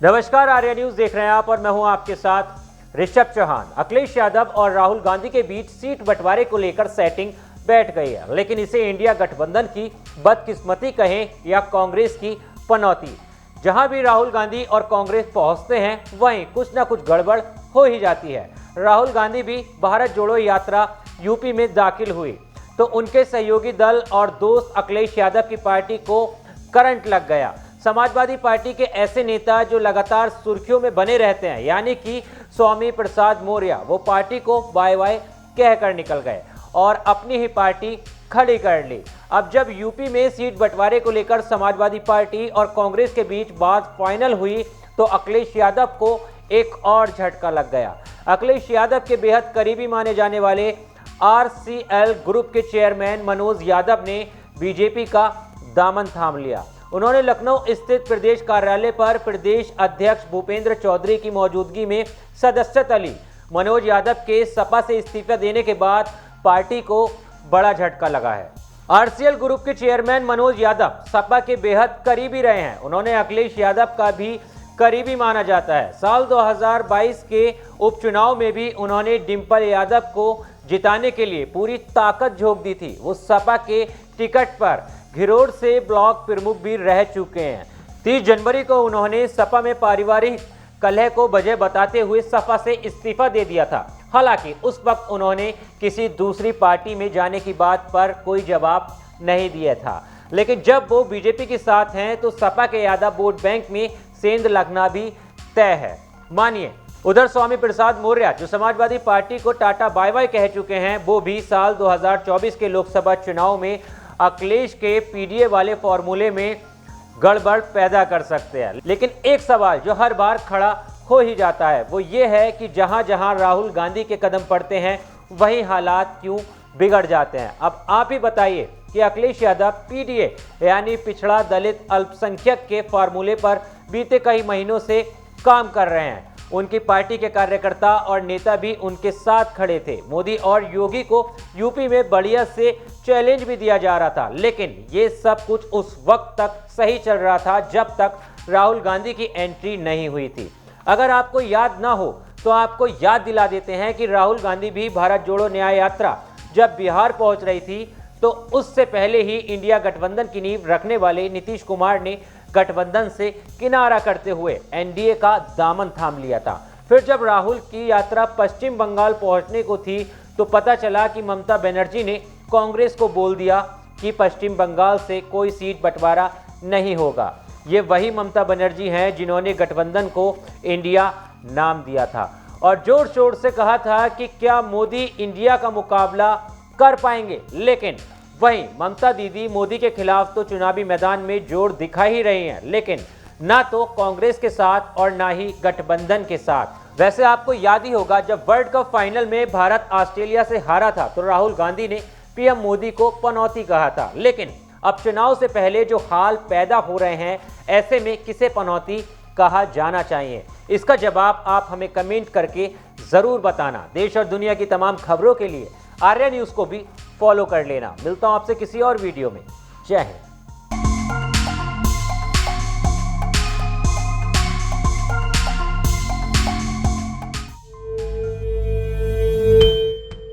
नमस्कार, आर्या न्यूज देख रहे हैं आप और मैं हूं आपके साथ ऋषभ चौहान। अखिलेश यादव और राहुल गांधी के बीच सीट बंटवारे को लेकर सेटिंग बैठ गई है, लेकिन इसे इंडिया गठबंधन की बदकिस्मती कहें या कांग्रेस की पनौती। जहां भी राहुल गांधी और कांग्रेस पहुंचते हैं वहीं कुछ ना कुछ गड़बड़ हो ही जाती है। राहुल गांधी भी भारत जोड़ो यात्रा यूपी में दाखिल हुई तो उनके सहयोगी दल और दोस्त अखिलेश यादव की पार्टी को करंट लग गया। समाजवादी पार्टी के ऐसे नेता जो लगातार सुर्खियों में बने रहते हैं, यानी कि स्वामी प्रसाद मौर्य, वो पार्टी को बाय बाय कहकर निकल गए और अपनी ही पार्टी खड़ी कर ली। अब जब यूपी में सीट बंटवारे को लेकर समाजवादी पार्टी और कांग्रेस के बीच बात फाइनल हुई तो अखिलेश यादव को एक और झटका लग गया। अखिलेश यादव के बेहद करीबी माने जाने वाले RCL ग्रुप के चेयरमैन मनोज यादव ने बीजेपी का दामन थाम लिया। उन्होंने लखनऊ स्थित प्रदेश कार्यालय पर प्रदेश अध्यक्ष भूपेंद्र चौधरी की मौजूदगी में सदस्यता ली। मनोज यादव के सपा से इस्तीफा देने के बाद पार्टी को बड़ा झटका लगा है। RCL ग्रुप के चेयरमैन मनोज यादव सपा के बेहद करीबी रहे हैं। उन्होंने अखिलेश यादव का भी करीबी माना जाता है। साल 2022 के उपचुनाव में भी उन्होंने डिंपल यादव को जिताने के लिए पूरी ताकत झोंक दी थी। वो सपा के टिकट पर घिरोड़ से ब्लॉक प्रमुख भी रह चुके हैं। 30 जनवरी को उन्होंने सपा में पारिवारिक कलह को वजह बताते हुए सपा से इस्तीफा दे दिया था। हालांकि उस वक्त उन्होंने किसी दूसरी पार्टी में जाने की बात पर कोई जवाब नहीं दिया था, लेकिन जब वो बीजेपी के साथ हैं तो सपा के यादव वोट बैंक में सेंध लगना भी तय है, मानिए। उधर स्वामी प्रसाद मौर्य जो समाजवादी पार्टी को टाटा बाय बाय कह चुके हैं, वो भी साल 2024 के लोकसभा चुनाव में अखिलेश के पीडीए वाले फॉर्मूले में गड़बड़ पैदा कर सकते हैं। लेकिन एक सवाल जो हर बार खड़ा हो ही जाता है वो ये है कि जहां जहां राहुल गांधी के कदम पड़ते हैं वहीं हालात क्यों बिगड़ जाते हैं। अब आप ही बताइए कि अखिलेश यादव पीडीए यानी पिछड़ा दलित अल्पसंख्यक के फॉर्मूले पर बीते कई महीनों से काम कर रहे हैं। उनकी पार्टी के कार्यकर्ता और नेता भी उनके साथ खड़े थे। मोदी और योगी को यूपी में बढ़िया से चैलेंज भी दिया जा रहा था, लेकिन ये सब कुछ उस वक्त तक सही चल रहा था जब तक राहुल गांधी की एंट्री नहीं हुई थी। अगर आपको याद ना हो तो आपको याद दिला देते हैं कि राहुल गांधी भी भारत जोड़ो न्याय यात्रा जब बिहार पहुंच रही थी तो उससे पहले ही इंडिया गठबंधन की नींव रखने वाले नीतीश कुमार ने गठबंधन से किनारा करते हुए एनडीए का दामन थाम लिया था। फिर जब राहुल की यात्रा पश्चिम बंगाल पहुंचने को थी तो पता चला कि ममता बनर्जी ने कांग्रेस को बोल दिया कि पश्चिम बंगाल से कोई सीट बंटवारा नहीं होगा। ये वही ममता बनर्जी हैं जिन्होंने गठबंधन को इंडिया नाम दिया था और जोर शोर से कहा था कि क्या मोदी इंडिया का मुकाबला कर पाएंगे। लेकिन वहीं ममता दीदी मोदी के खिलाफ तो चुनावी मैदान में जोर दिखा ही रही हैं, लेकिन ना तो कांग्रेस के साथ और ना ही गठबंधन के साथ। वैसे आपको याद ही होगा जब वर्ल्ड कप फाइनल में भारत ऑस्ट्रेलिया से हारा था तो राहुल गांधी ने पीएम मोदी को पनौती कहा था। लेकिन अब चुनाव से पहले जो हाल पैदा हो रहे हैं, ऐसे में किसे पनौती कहा जाना चाहिए, इसका जवाब आप हमें कमेंट करके जरूर बताना। देश और दुनिया की तमाम खबरों के लिए आर्या न्यूज को भी फॉलो कर लेना। मिलता हूं आपसे किसी और वीडियो में। जय हिंद।